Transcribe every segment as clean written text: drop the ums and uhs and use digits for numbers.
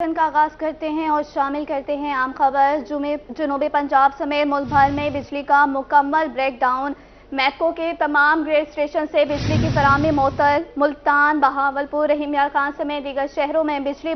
کا آغاز کرتے ہیں اور شامل کرتے ہیں عام خبر۔ جنوبی پنجاب سمیت ملک بھر میں بجلی کا مکمل بریک ڈاؤن۔ میپکو کے تمام گریڈ اسٹیشن سے بجلی کی فراہمی معطل۔ ملتان، بہاولپور، رحیم یار خان سمیت دیگر شہروں میں بجلی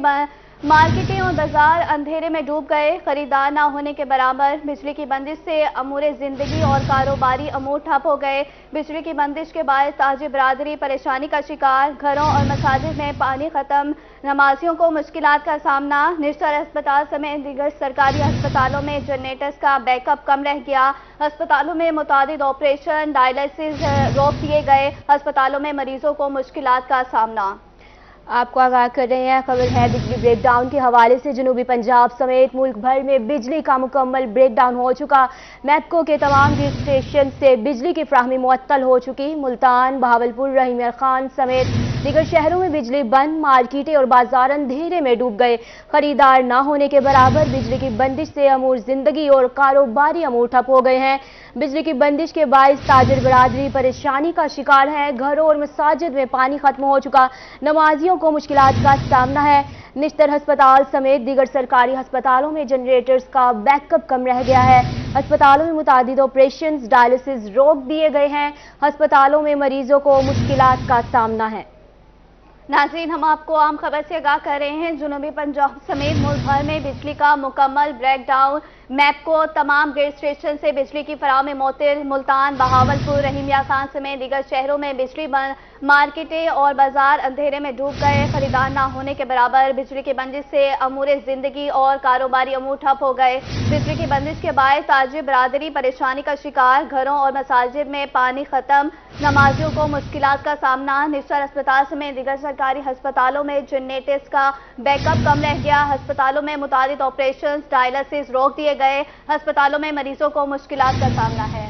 مارکیٹیں اور بازار اندھیرے میں ڈوب گئے، خریدار نہ ہونے کے برابر۔ بجلی کی بندش سے امور زندگی اور کاروباری امور ٹھپ ہو گئے۔ بجلی کی بندش کے باعث تاجر برادری پریشانی کا شکار، گھروں اور مساجد میں پانی ختم، نمازیوں کو مشکلات کا سامنا۔ نشتر ہسپتال سمیت دیگر سرکاری ہسپتالوں میں جنریٹرز کا بیک اپ کم رہ گیا، ہسپتالوں میں متعدد آپریشن ڈائلیسس روک دیے گئے، ہسپتالوں میں مریضوں کو مشکلات کا سامنا۔ آپ کو آگاہ کر رہے ہیں، خبر ہے بجلی بریک ڈاؤن کے حوالے سے۔ جنوبی پنجاب سمیت ملک بھر میں بجلی کا مکمل بریک ڈاؤن ہو چکا۔ میپکو کے تمام گریڈ اسٹیشن سے بجلی کی فراہمی معطل ہو چکی۔ ملتان، بہاولپور، رحیم یار خان سمیت دیگر شہروں میں بجلی بند، مارکیٹیں اور بازار اندھیرے میں ڈوب گئے، خریدار نہ ہونے کے برابر۔ بجلی کی بندش سے امور زندگی اور کاروباری امور ٹھپ ہو گئے ہیں۔ بجلی کی بندش کے باعث تاجر برادری پریشانی کا شکار ہے، گھروں اور مساجد میں پانی ختم ہو چکا، نمازیوں کو مشکلات کا سامنا ہے۔ نشتر ہسپتال سمیت دیگر سرکاری ہسپتالوں میں جنریٹرز کا بیک اپ کم رہ گیا ہے، ہسپتالوں میں متعدد آپریشنز ڈائلیسس روک دیے گئے ہیں، ہسپتالوں میں مریضوں کو مشکلات کا سامنا ہے۔ ناظرین، ہم آپ کو عام خبر سے آگاہ کر رہے ہیں۔ جنوبی پنجاب سمیت ملک بھر میں بجلی کا مکمل بریک ڈاؤن۔ میپکو تمام گریڈ اسٹیشن سے بجلی کی فراہمی معطل۔ ملتان، بہاولپور، رحیم یار خان سمیت دیگر شہروں میں بجلی مارکیٹیں اور بازار اندھیرے میں ڈوب گئے، خریدار نہ ہونے کے برابر۔ بجلی کی بندش سے امور زندگی اور کاروباری امور ٹھپ ہو گئے۔ بجلی کی بندش کے باعث تاجر برادری پریشانی کا شکار، گھروں اور مساجد میں پانی ختم، نمازیوں کو مشکلات کا سامنا۔ نشتر ہسپتال سمیت دیگر سرکاری ہسپتالوں میں جنریٹرز کا بیک اپ کم رہ گیا، ہسپتالوں میں متعدد آپریشنز ڈائلیسس روک دیے گئے، ہسپتالوں میں مریضوں کو مشکلات کا سامنا ہے۔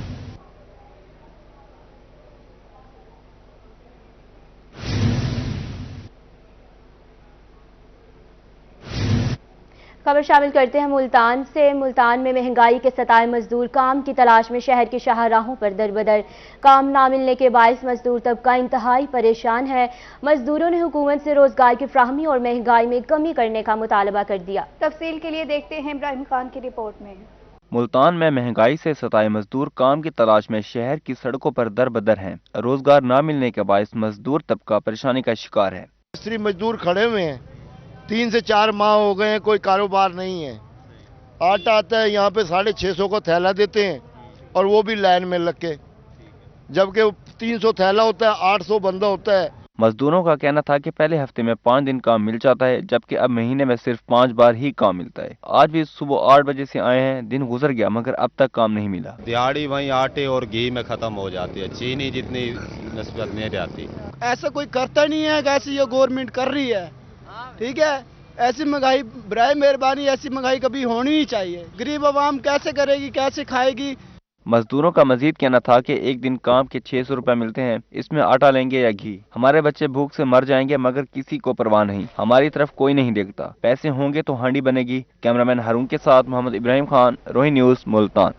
خبر شامل کرتے ہیں ملتان سے۔ ملتان میں مہنگائی کے ستائے مزدور کام کی تلاش میں شہر کے شاہراہوں پر دربدر۔ کام نہ ملنے کے باعث مزدور طبقہ انتہائی پریشان ہے۔ مزدوروں نے حکومت سے روزگار کی فراہمی اور مہنگائی میں کمی کرنے کا مطالبہ کر دیا۔ تفصیل کے لیے دیکھتے ہیں ابراہیم خان کی رپورٹ میں۔ ملتان میں مہنگائی سے ستائے مزدور کام کی تلاش میں شہر کی سڑکوں پر دربدر ہیں۔ روزگار نہ ملنے کے باعث مزدور طبقہ پریشانی کا شکار ہے۔ مستری مزدور کھڑے ہوئے ہیں، 3 سے 4 ماہ ہو گئے ہیں، کوئی کاروبار نہیں ہے۔ آٹا آتا ہے یہاں پہ 650 کا تھیلا دیتے ہیں اور وہ بھی لائن میں لگ کے، جبکہ 300 تھیلا ہوتا ہے، 800 بندہ ہوتا ہے۔ مزدوروں کا کہنا تھا کہ پہلے ہفتے میں 5 دن کام مل جاتا ہے، جبکہ اب مہینے میں صرف 5 بار ہی کام ملتا ہے۔ آج بھی صبح 8 بجے سے آئے ہیں، دن گزر گیا مگر اب تک کام نہیں ملا۔ دیہڑی وہیں آٹے اور گھی میں ختم ہو جاتی ہے، چینی جتنی نسبت نہیں رہتی۔ ایسا کوئی کرتا نہیں ہے، ایسی یہ گورنمنٹ کر رہی ہے، ٹھیک ہے۔ ایسی مہنگائی برائے مہربانی ایسی مہنگائی کبھی ہونی ہی چاہیے۔ غریب عوام کیسے کرے گی، کیسے کھائے گی؟ مزدوروں کا مزید کہنا تھا کہ ایک دن کام کے 600 روپے ملتے ہیں، اس میں آٹا لیں گے یا گھی۔ ہمارے بچے بھوک سے مر جائیں گے مگر کسی کو پرواہ نہیں، ہماری طرف کوئی نہیں دیکھتا۔ پیسے ہوں گے تو ہانڈی بنے گی۔ کیمرامین ہارون کے ساتھ محمد ابراہیم خان، روہی نیوز، ملتان۔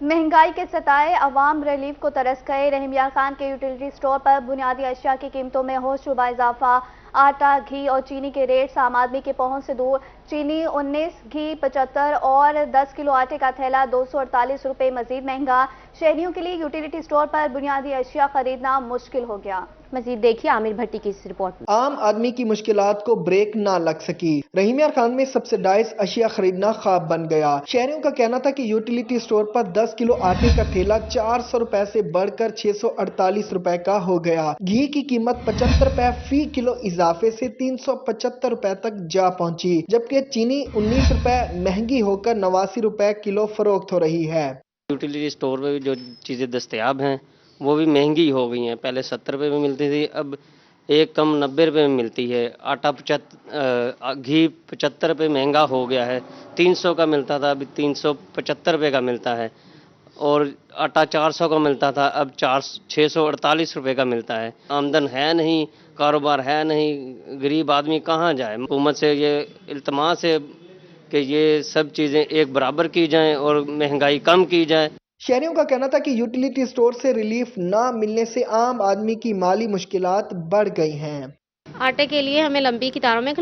مہنگائی کے ستائے عوام ریلیف کو ترس گئے۔ رحیم یار خان کے یوٹیلیٹی سٹور پر بنیادی اشیاء کی قیمتوں میں ہوشربا اضافہ۔ آٹا، گھی اور چینی کے ریٹس عام آدمی کی پہنچ سے دور۔ چینی 19، گھی 75 اور 10 کلو آٹے کا تھیلا 248 روپے مزید مہنگا۔ شہریوں کے لیے یوٹیلیٹی سٹور پر بنیادی اشیاء خریدنا مشکل ہو گیا۔ مزید دیکھیے عامر بھٹی کی اس رپورٹ میں۔ عام آدمی کی مشکلات کو بریک نہ لگ سکی۔ رحیم یار خان میں سبسڈائز اشیاء خریدنا خواب بن گیا۔ شہریوں کا کہنا تھا کہ یوٹیلیٹی سٹور پر 10 کلو آٹے کا تھیلا 400 روپے سے بڑھ کر 648 روپے کا ہو گیا۔ گھی کی قیمت 75 روپے فی کلو اضافے سے 375 روپے تک جا پہنچی، جبکہ چینی 19 روپے مہنگی ہو کر 89 روپے کلو فروخت ہو رہی ہے۔ یوٹیلیٹی سٹور پہ جو چیزیں دستیاب ہیں وہ بھی مہنگی ہو گئی ہیں۔ پہلے 70 روپے میں ملتی تھی، اب ایک کم 90 روپے میں ملتی ہے۔ آٹا گھی 75 روپے مہنگا ہو گیا ہے، 300 کا ملتا تھا ابھی 375 روپے کا ملتا ہے، اور آٹا 400 کا ملتا تھا اب 648 روپے کا ملتا ہے۔ آمدن ہے نہیں، کاروبار ہے نہیں، غریب آدمی کہاں جائے؟ حکومت سے یہ التماس ہے کہ یہ سب چیزیں ایک برابر کی جائیں اور مہنگائی کم کی جائے۔ شہریوں کا کہنا تھا کہ یوٹیلیٹی سٹور سے ریلیف نہ ملنے سے عام آدمی کی مالی مشکلات بڑھ گئی ہیں۔ آٹے کے لیے ہمیں لمبی قطاروں میں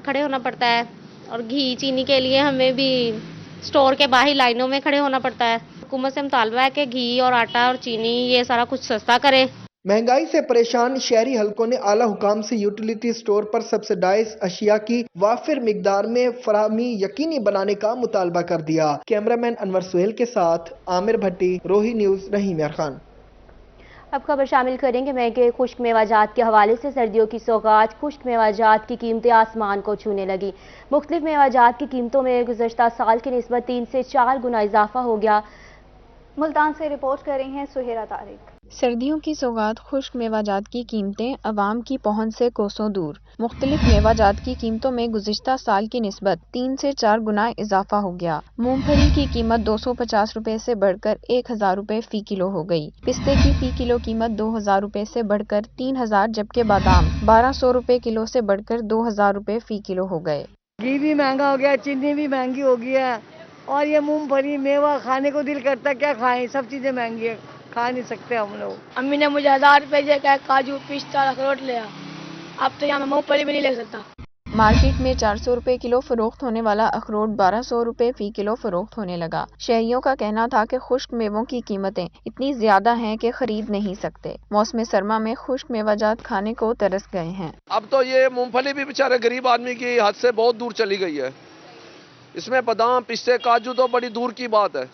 کھڑے ہونا پڑتا ہے، और घी चीनी के लिए हमें भी स्टोर के बाहर लाइनों में खड़े होना पड़ता है। हुकूमत से मुतालबा है कि घी और आटा और चीनी ये सारा कुछ सस्ता करे। महंगाई से परेशान शहरी हलकों ने आला हुकाम से यूटिलिटी स्टोर पर सब्सिडाइज अशिया की वाफिर मिकदार में फराहमी यकीनी बनाने का मुतालबा कर दिया। कैमरामैन अनवर सुहेल के साथ आमिर भट्टी, रोही न्यूज, रहीम यार खान। अब खबर शामिल करेंगे महंगे खुश्क मेवाजात के हवाले से। सर्दियों की सौगात खुश्क मेवाजात की कीमतें आसमान को छूने लगी। मुख्तलिफ मेवाजात की कीमतों में गुज़श्ता साल की निस्बत 3 से 4 गुना इजाफा हो गया। मुल्तान से रिपोर्ट कर रही हैं सुहेरा तारिक। सर्दियों की सौगात खुश्क मेवाजात की कीमतें अवाम की पहुंच से कोसों दूर। मुख्तलिफ मेवाजात की कीमतों में गुज़िश्ता साल की निस्बत 3 से 4 गुना इजाफा हो गया। मूंगफली की कीमत 250 रुपए से बढ़कर 1000 रुपए फी किलो हो गई। पिस्ते की फी किलो कीमत 2000 रुपए से बढ़कर 3000, जबकि बादाम 1200 रुपए किलो से बढ़कर 2000 रुपए फी किलो हो गए। घी भी महंगा हो गया, चीनी भी महंगी हो गई है, और ये मूंगफली मेवा खाने को दिल करता, क्या खाएं, सब चीजें महंगी है, खा नहीं सकते हम लोग। अम्मी ने मुझे 1000 रुपए दिया, क्या काजू पिस्ता अखरोट लिया। अब तो यहाँ मैं मूंगफली भी नहीं ले सकता। मार्केट में 400 रुपए किलो फरोख्त होने वाला अखरोट 1200 रुपए फी किलो फरोख्त होने लगा। शहरियों का कहना था कि खुश्क मेवों की कीमतें इतनी ज्यादा हैं कि खरीद नहीं सकते। मौसम सरमा में खुश्क मेवाजात खाने को तरस गए हैं। अब तो ये मूंगफली भी बेचारे गरीब आदमी की हद से बहुत दूर चली गई है। इसमें बादाम पिस्ते काजू तो बड़ी दूर की बात है।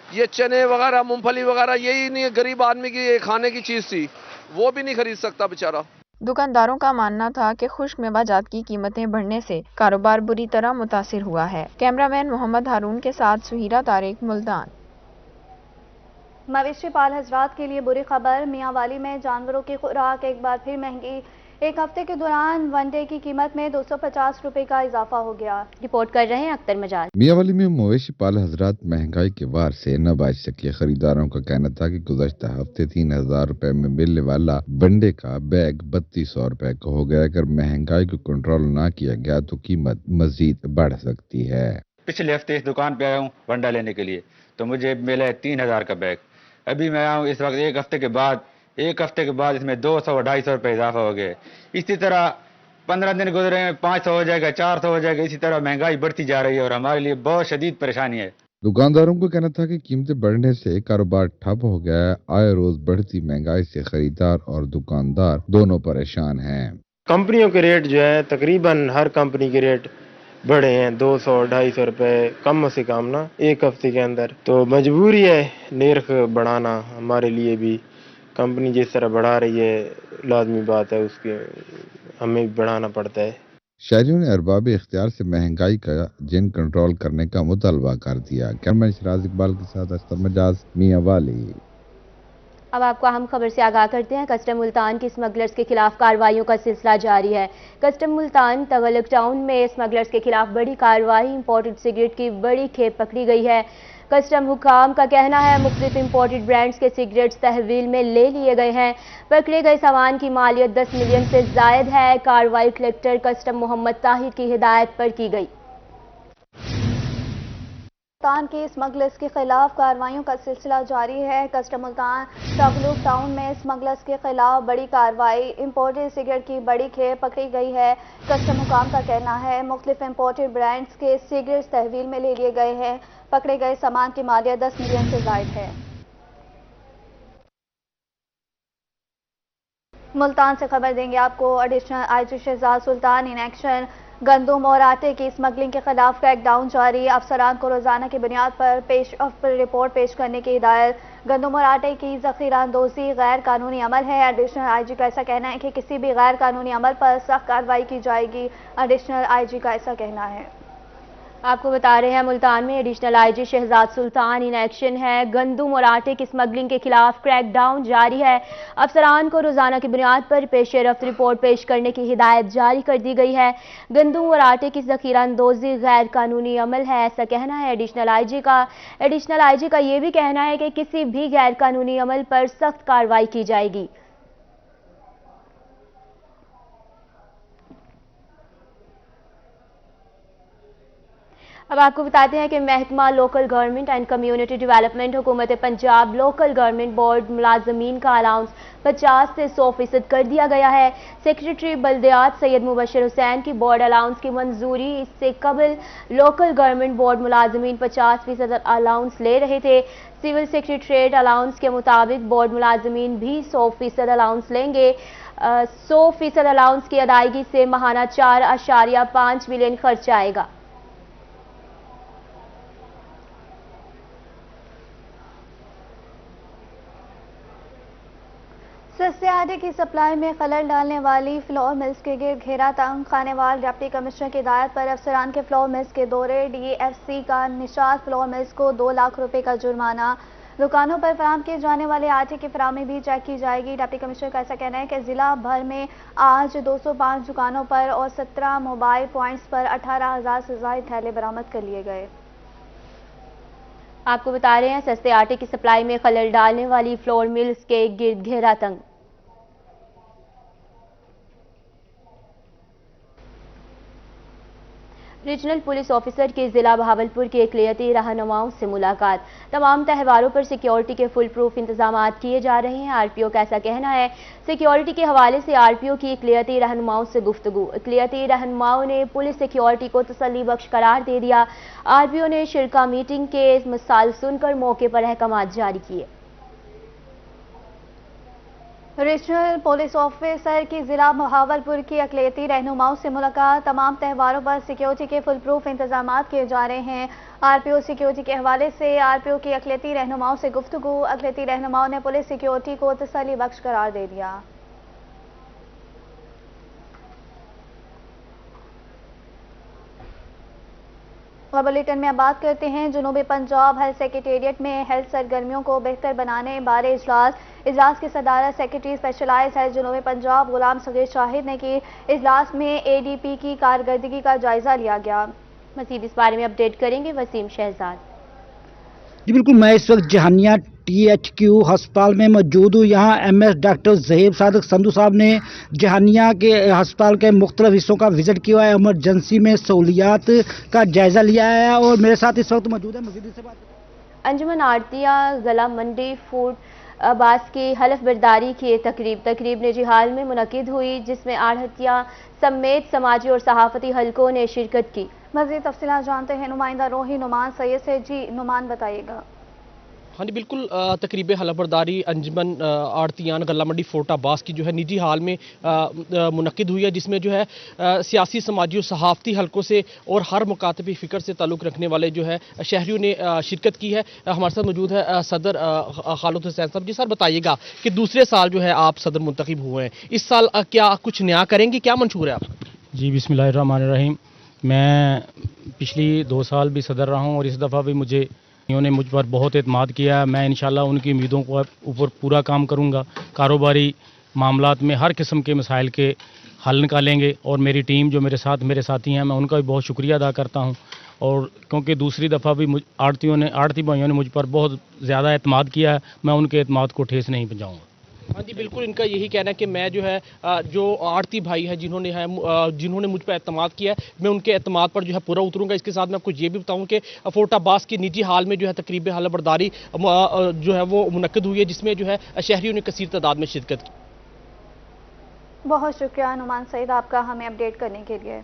ये चने वगैरह मूंगफली वगैरह यही नहीं गरीब आदमी की खाने की चीज थी, वो भी नहीं खरीद सकता बेचारा। दुकानदारों का मानना था कि खुश्क मेवाजात की कीमतें बढ़ने से कारोबार बुरी तरह मुतासिर हुआ है। कैमरामैन मोहम्मद हारून के साथ सुहीरा तारिक, मुल्तान। मवेशी पाल हजरात के लिए बुरी खबर। मियांवाली में जानवरों की खुराक एक बार फिर महंगी। एक हफ्ते के दौरान वनडे की कीमत में 250 रुपए का इजाफा हो गया। रिपोर्ट कर रहे हैं अख्तर मजाज। मियांवाली में मवेशी पाल हजरात महंगाई के वार से न बच सके। खरीदारों का कहना था कि गुज़श्ता हफ्ते 3000 रुपए में मिलने वाला वनडे का बैग 3200 रुपए का हो गया। अगर महंगाई को कंट्रोल न किया गया तो कीमत मजीद बढ़ सकती है। पिछले हफ्ते इस दुकान पे आया हूँ वनडा लेने के लिए, तो मुझे मिला है 3000 का बैग। अभी मैं आया हूँ इस वक्त एक हफ्ते के बाद इसमें 200-250 रुपए इजाफा हो गए। इसी तरह 15 दिन गुजरे, 500 हो जाएगा, 400 हो जाएगा। इसी तरह महंगाई बढ़ती जा रही है और हमारे लिए बहुत शदीद परेशानी है। दुकानदारों को कहना था कि कीमतें बढ़ने से कारोबार ठप हो गया है। आए रोज बढ़ती महंगाई से खरीदार और दुकानदार दोनों परेशान हैं। कंपनियों के रेट जो है तकरीबन हर कंपनी के रेट बढ़े हैं 200-250 रुपए कम से कम ना एक हफ्ते के अंदर। तो मजबूरी है नर्ख बढ़ाना, हमारे लिए भी। कंपनी जिस तरह बढ़ा रही है लाजमी बात है उसके हमें भी बढ़ाना पड़ता है। शहरियों ने अरबाब इख्तियार से महंगाई का जिन कंट्रोल करने का मुतालबा कर दिया। कैमरामैन शराज इकबाल के साथ अख्तर मजाज, मियांवाली। अब आपको अहम खबर से आगाह करते हैं। कस्टम मुल्तान की स्मगलर्स के खिलाफ कार्रवाइयों का सिलसिला जारी है। कस्टम मुल्तान तगलक टाउन में स्मगलर्स के खिलाफ बड़ी कार्रवाई। इंपोर्टेड सिगरेट की बड़ी खेप पकड़ी गई है। कस्टम हुकाम का कहना है मुख्तलिफ इंपोर्टेड ब्रांड्स के सिगरेट्स तहवील में ले लिए गए हैं। पकड़े गए सामान की मालियत 10 मिलियन से जायद है। कार्रवाई कलेक्टर कस्टम मोहम्मद ताहिर की हिदायत पर की गई। मुल्तान के स्मगलर्स के खिलाफ कार्रवाइयों का सिलसिला जारी है। कस्टम मुल्तान तगलुक टाउन में स्मगलर्स के खिलाफ बड़ी कार्रवाई। इंपोर्टेड सिगरेट की बड़ी खेप पकड़ी गई है। कस्टम हुकाम का कहना है मुख्तलिफ इंपोर्टेड ब्रांड्स के सिगरेट्स तहवील में ले लिए गए हैं। पकड़े गए सामान की मालियत 10 मिलियन से जायद है। मुल्तान से खबर देंगे आपको। Additional IG Shahzad Sultan in action. गंदम और आटे की स्मगलिंग के खिलाफ क्रैकडाउन जारी। अफसरान को रोजाना की बुनियाद पर रिपोर्ट पेश करने की हिदायत। गंदम और आटे की जखीरा अंदोजी गैर कानूनी अमल है। एडिशनल आईजी का ऐसा कहना है कि किसी भी गैर कानूनी अमल पर सख्त कार्रवाई की जाएगी। एडिशनल आईजी का ऐसा कहना है। आपको बता रहे हैं मुल्तान में additional IG Shahzad Sultan in action है। गंदम और आटे की स्मगलिंग के खिलाफ क्रैकडाउन जारी है। अफसरान को रोजाना की बुनियाद पर पेश रफ्त रिपोर्ट पेश करने की हिदायत जारी कर दी गई है। गंदम और आटे की जखीरा अंदोजी गैर कानूनी अमल है, ऐसा कहना है एडिशनल आईजी का। एडिशनल आईजी का यह भी कहना है कि किसी भी गैर कानूनी अमल पर सख्त कार्रवाई की जाएगी। अब आपको बताते हैं कि महकमा local government and community development हुकूमत पंजाब लोकल गवर्नमेंट बोर्ड मुलाजमीन का अलाउंस 50 से 100% कर दिया गया है। सेक्रेटरी बल्दियात सैयद मुबशर हुसैन की बोर्ड अलाउंस की मंजूरी इससे कबल लोकल गवर्नमेंट बोर्ड मुलाजमीन 50% अलाउंस ले रहे थे। सिविल सेक्रेटरीट अलाउंस के मुताबिक बोर्ड मुलाजमीन भी 100% अलाउंस लेंगे। 100% अलाउंस की अदायगी से माहाना 4.5 मिलियन खर्च आएगा। सस्ते आटे की सप्लाई में खलल डालने वाली फ्लोर मिल्स के गिर्द घेरा तंग। खानेवाल डिप्टी कमिश्नर की हिदायत पर अफसरान के फ्लोर मिल्स के दौरे। DFC का निशात फ्लोर मिल्स को 2 लाख रुपए का जुर्माना। दुकानों पर फराहम किए जाने वाले आटे की फराहमी भी चेक की जाएगी। डिप्टी कमिश्नर का ऐसा कहना है कि जिला भर में आज 205 दुकानों पर और 17 मोबाइल पॉइंट्स पर 18,000 से ज़ायद थैले बरामद कर लिए गए। आपको बता रहे हैं सस्ते आटे की सप्लाई में खलल डालने वाली फ्लोर मिल्स के गिर्द घेरा तंग। रीजनल पुलिस ऑफिसर की जिला बहावलपुर के इकलियती रहनुमाओं से मुलाकात। तमाम त्योहारों पर सिक्योरिटी के फुल प्रूफ इंतजाम किए जा रहे हैं। आरपीओ का ऐसा कहना है। सिक्योरिटी के हवाले से आरपीओ की इकलियती रहनुमाओं से गुफ्तगू। इकलियती रहनुमाओं ने पुलिस सिक्योरिटी को तसल्ली बख्श करार दे दिया। आरपीओ ने शिरका मीटिंग के मिसाल सुनकर मौके पर अहकाम जारी किए। रीजनल पुलिस ऑफिसर की जिला बहावलपुर की अकलियती रहनुमाओं से मुलाकात। तमाम त्योहारों पर सिक्योरिटी के फुल प्रूफ इंतजाम किए जा रहे हैं। आरपीओ सिक्योरिटी के हवाले से आरपीओ की अकलियती रहनुमाओं से गुफ्तगू। अकलियती रहनुमाओं ने पुलिस सिक्योरिटी को तसल्ली बख्श करार दे दिया। बुलेटिन में अब बात करते हैं जनूबी पंजाब हेल्थ सेक्रेटेरिएट में हेल्थ सरगर्मियों को बेहतर बनाने बारे इजलास की सदारत सेक्रेटरी स्पेशलाइज हेल्थ जनूबी पंजाब गुलाम सगीर शाहिद ने की। इजलास में ADP की कारकर्दगी का जायजा लिया गया। मजीद इस बारे में अपडेट करेंगे वसीम शहजाद। जी बिल्कुल, मैं इस वक्त जहानिया THQ अस्पताल में मौजूद हूँ। यहाँ MS डॉक्टर ज़हीब सादिक संधू साहब ने जहानिया के अस्पताल के मुख्तलिफ हिस्सों का विजिट किया है, इमरजेंसी में सहूलियात का जायजा लिया है और मेरे साथ इस वक्त मौजूद है। मजीद से बात अंजुमन आड़तिया ज़िला मंडी फूड अब्बास की हलफ बर्दारी की तकरीब निजी हाल में मुनक़िद हुई, जिसमें आड़तिया समेत समाजी और सहाफ़ती हलकों ने शिरकत की। मज़ीद तफ़सीलात जानते हैं नुमाइंदा रोही नुमान सैयद से। जी नुमान, बताइएगा। हाँ जी बिल्कुल, तकरीब हलफबरदारी अंजुमन आड़तियान गला मंडी फोर्ट अब्बास की जो है निजी हाल में मुनक़िद हुई है, जिसमें जो है सियासी समाजी और सहाफ़ती हलकों से और हर मुकातबी फ़िक्र से ताल्लुक़ रखने वाले जो है शहरियों ने शिरकत की है। हमारे साथ मौजूद है सदर खालिद हुसैन साहब। जी सर, बताइएगा कि दूसरे साल जो है आप सदर मुंतखब हुए हैं, इस साल क्या कुछ नया करेंगे, क्या मंशूर है आप? जी बिस्मिल्लाहिर्रहमानिर्रहीम। मैं पिछली 2 साल भी सदर रहा हूँ और इस दफ़ा भी उन्होंने मुझ पर बहुत एतमाद किया है। मैं इंशाल्लाह उनकी उम्मीदों को ऊपर पूरा काम करूंगा। कारोबारी मामलात में हर किस्म के मसाइल के हल निकालेंगे और मेरी टीम जो मेरे साथी हैं, मैं उनका भी बहुत शुक्रिया अदा करता हूं। और क्योंकि दूसरी दफ़ा भी आड़ती भाइयों ने मुझ पर बहुत ज़्यादा एतमाद किया है, मैं उनके एतमाद को ठेस नहीं पहुँचाऊँगा। हाँ जी बिल्कुल, इनका यही कहना है कि मैं जो है जो आड़ती भाई है जिन्होंने मुझ पर एतमाद किया है, मैं उनके एतमाद पर जो है पूरा उतरूंगा। इसके साथ मैं आपको ये भी बताऊं कि फोर्ट अब्बास की निजी हाल में जो है तकरीब हलफबरदारी जो है वो मुनक़िद हुई है, जिसमें जो है शहरियों ने कसीर तादाद में शिरकत की। बहुत शुक्रिया नुमान सईद आपका हमें अपडेट करने के लिए।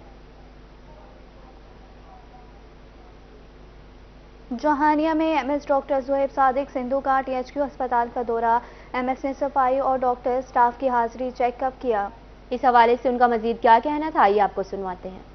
जहानिया में MS डॉक्टर ज़हीब सादिक संधू का THQ अस्पताल का दौरा। MS ने सफाई और डॉक्टर स्टाफ की हाजिरी चेकअप किया। इस हवाले से उनका मजीद क्या कहना था, आइए आपको सुनवाते हैं।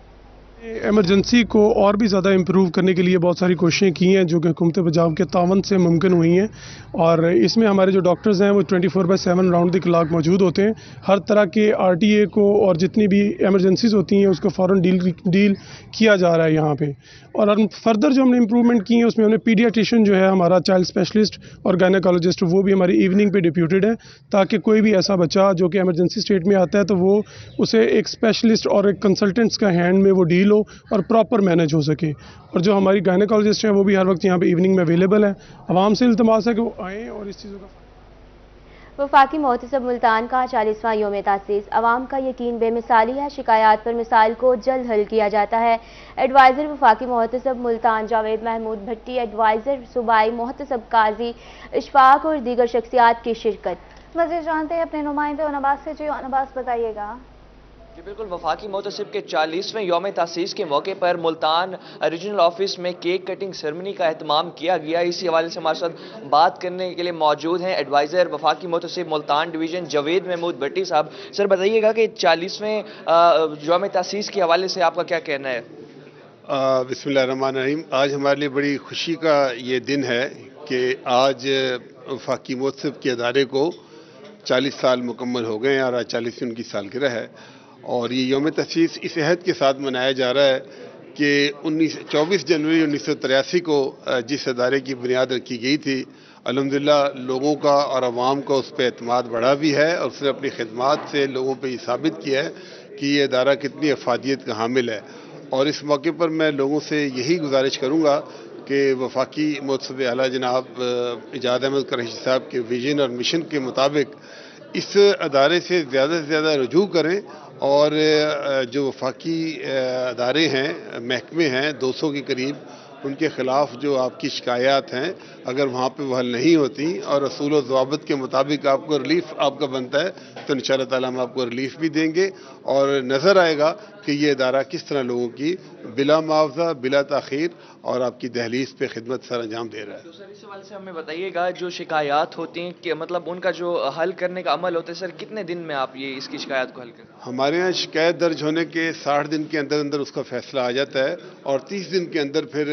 एमरजेंसी को और भी ज़्यादा इम्प्रूव करने के लिए बहुत सारी कोशिशें की हैं, जो कि हुकूमत पंजाब के तावन से मुमकिन हुई हैं। और इसमें हमारे जो डॉक्टर्स हैं वो 24/7 राउंड द क्लॉक मौजूद होते हैं। हर तरह के RTA को और जितनी भी एमरजेंसीज होती हैं उसको फ़ौरन डील किया जा रहा है यहाँ पे। और हम फर्दर जो हमने इम्प्रूवमेंट की है उसमें हमने पीडियाट्रिशियन जो है हमारा चाइल्ड स्पेशलिस्ट और गायनेकोलॉजिस्ट, वो भी हमारी इवनिंग पे डिप्यूटेड है, ताकि कोई भी ऐसा बच्चा जो कि एमरजेंसी स्टेट में आता है तो वो उसे एक स्पेशलिस्ट और एक कंसल्टेंट्स का हैंड में वो डील हो और प्रॉपर मैनेज हो सके। और जो हमारी गायनेकोलॉजिस्ट हैं वो भी हर वक्त यहाँ पे इवनिंग में अवेलेबल है। आवाम से इल्तमास है कि वो आएँ और इस चीज़ों का वफाकी मोहतसब मुल्तान का 40वां योम तासीस अवाम का यकीन बेमिसाली है। शिकायत पर मिसाल को जल्द हल किया जाता है। एडवाइज़र वफाकी मोहतसब मुल्तान जावेद महमूद भट्टी, एडवाइज़र सूबाई मोहतसब काजी इशफाक और दीगर शख्सियात की शिरकत। मज़ीद जानते हैं अपने नुमाइंदे अनबास से। जी अनबास बताइएगा। जी बिल्कुल, वफाकी मोहतसिब के 40वें यौम तासीस के मौके पर मुल्तान रीजनल ऑफिस में केक कटिंग सेरेमनी का एहतमाम किया गया। इसी हवाले से हमारे साथ बात करने के लिए मौजूद हैं एडवाइज़र वफाकी मोहतसिब मुल्तान डिवीज़न जावेद महमूद भट्टी साहब। सर बताइएगा कि 40वें यौम तासीस के हवाले से आपका क्या कहना है? बिस्मिल्लाहिर्रहमानिर्रहीम। आज हमारे लिए बड़ी खुशी का ये दिन है कि आज वफाकी मोहतसिब के अदारे को 40 साल मुकम्मल हो गए हैं और आज 40वीं उनकी सालगिरह है। और ये यौम तसीस इस अहद के साथ मनाया जा रहा है कि 24 जनवरी 1983 को जिस अदारे की बुनियाद रखी गई थी, अल्हम्दुलिल्लाह लोगों का और आवाम का उस पर एतमाद बढ़ा भी है और उसने अपनी खिदमात से लोगों पर ये साबित किया है कि ये अदारा कितनी अफादियत का हामिल है। और इस मौके पर मैं लोगों से यही गुजारिश करूँगा कि वफाकी मोहतसब आला जनाब इजाद अहमद कुरैशी साहब के विजन और मिशन के मुताबिक इस अदारे से ज़्यादा रुजू करें और जो वफाकी अदारे हैं, महकमे हैं 200 के करीब, उनके ख़िलाफ़ जो आपकी शिकायत हैं अगर वहाँ पे वो हल नहीं होती और रसूल व ज़वाबित के मुताबिक आपको रिलीफ़ आपका बनता है तो इंशाअल्लाह ताला हम आपको रिलीफ़ भी देंगे और नज़र आएगा कि ये इदारा किस तरह लोगों की बिला मुआवजा, बिला ताख़ीर और आपकी दहलीज पे खिदमत सर अंजाम दे रहा है। तो सर इस सवाल से हमें बताइएगा, जो शिकायत होती हैं कि मतलब उनका जो हल करने का अमल होता है, सर कितने दिन में आप ये इसकी शिकायत को हल करें? हमारे यहाँ शिकायत दर्ज होने के 60 दिन के अंदर अंदर उसका फैसला आ जाता है और 30 दिन के अंदर फिर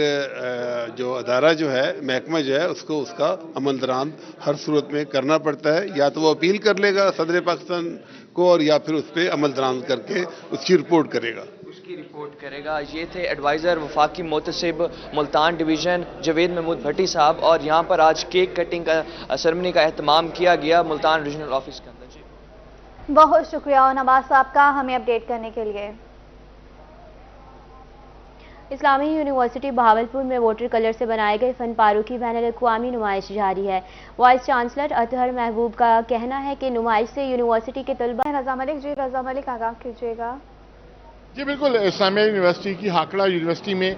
जो अदारा जो है, महकमा जो है, उसको उसका अमल दरामद हर सूरत में करना पड़ता है। या तो वो अपील कर लेगा सदर पाकिस्तान को और या फिर उस पर अमल दरामद करके उसकी रिपोर्ट करेगा। रिपोर्ट करेगा। ये थे एडवाइज़र वफाकी मोहतसिब मुल्तान डिवीज़न जावेद महमूद भट्टी साहब और यहाँ पर आज केक कटिंग का सेरेमनी का एहतमाम किया गया मुल्तान रीजनल ऑफिस के अंदर। जी बहुत शुक्रिया नवाज साहब का हमें अपडेट करने के लिए। इस्लामी यूनिवर्सिटी बहावलपुर में वाटर कलर से बनाए गए फन पारों की बैनुल अक़वामी नुमाइश जारी है। वाइस चांसलर अतहर महबूब का कहना है कि नुमाइश से यूनिवर्सिटी के तलबा। रज़ा मलिक जी, रज़ा मलिक आगाह कीजिएगा। जी बिल्कुल, इस्लामिया यूनिवर्सिटी की हाकड़ा यूनिवर्सिटी में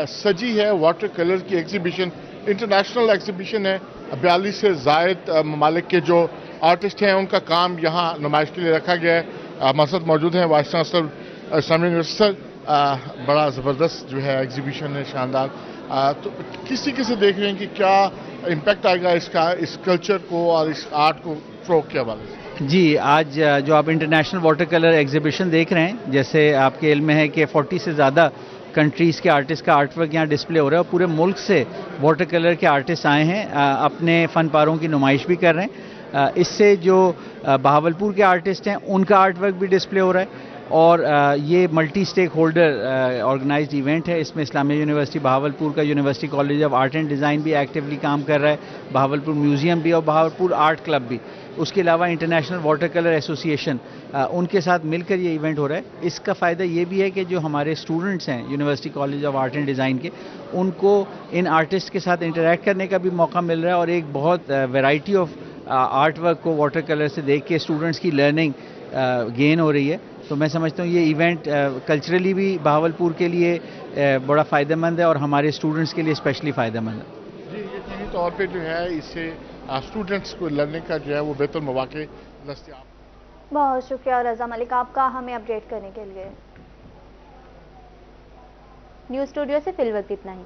सजी है वाटर कलर की एग्जीबिशन। इंटरनेशनल एग्जीबिशन है। 42 से ज़ायद ममालिक के जो आर्टिस्ट हैं उनका काम यहाँ नुमाइश के लिए रखा गया है। हमारे साथ मौजूद हैं वाइस चांसलर इस्लामिया यूनिवर्सिटी। बड़ा ज़बरदस्त जो है एग्जीबिशन है, शानदार। तो किसी किसी देख रहे हैं कि क्या इम्पैक्ट आएगा इसका इस कल्चर को और इस आर्ट को फ़रोग़ के हवाले से। जी, आज जो आप इंटरनेशनल वाटर कलर एग्जीबिशन देख रहे हैं, जैसे आपके इल्म में है कि 40 से ज़्यादा कंट्रीज़ के आर्टिस्ट का आर्ट वर्क यहाँ डिस्प्ले हो रहा है और पूरे मुल्क से वाटर कलर के आर्टिस्ट आए हैं, अपने फ़न पारों की नुमाइश भी कर रहे हैं। इससे जो बहावलपुर के आर्टिस्ट हैं उनका आर्ट वर्क भी डिस्प्ले हो रहा है और ये multi stake holder organized event है। इसमें इस्लामिया यूनिवर्सिटी बहावलपुर का university college of art and design भी एक्टिवली काम कर रहा है, बहावलपुर म्यूज़ियम भी और बहावलपुर आर्ट क्लब भी। उसके अलावा इंटरनेशनल वाटर कलर एसोसिएशन उनके साथ मिलकर ये इवेंट हो रहा है। इसका फ़ायदा ये भी है कि जो हमारे स्टूडेंट्स हैं university college of art and design के, उनको इन आर्टिस्ट के साथ इंटरेक्ट करने का भी मौका मिल रहा है और एक बहुत वैरायटी ऑफ आर्ट वर्क को वाटर कलर से देख के स्टूडेंट्स की लर्निंग गेन हो रही है। तो मैं समझता हूँ ये इवेंट कल्चरली भी बहावलपुर के लिए बड़ा फ़ायदेमंद है और हमारे स्टूडेंट्स के लिए स्पेशली फ़ायदेमंद है। जी, यकीनी तौर पे जो है इससे स्टूडेंट्स को लर्निंग का जो है वो बेहतर मौके दस्तयाब। बहुत शुक्रिया रज़ा मलिक आपका हमें अपडेट करने के लिए। न्यूज़ स्टूडियो से फिलवक्त इतना ही।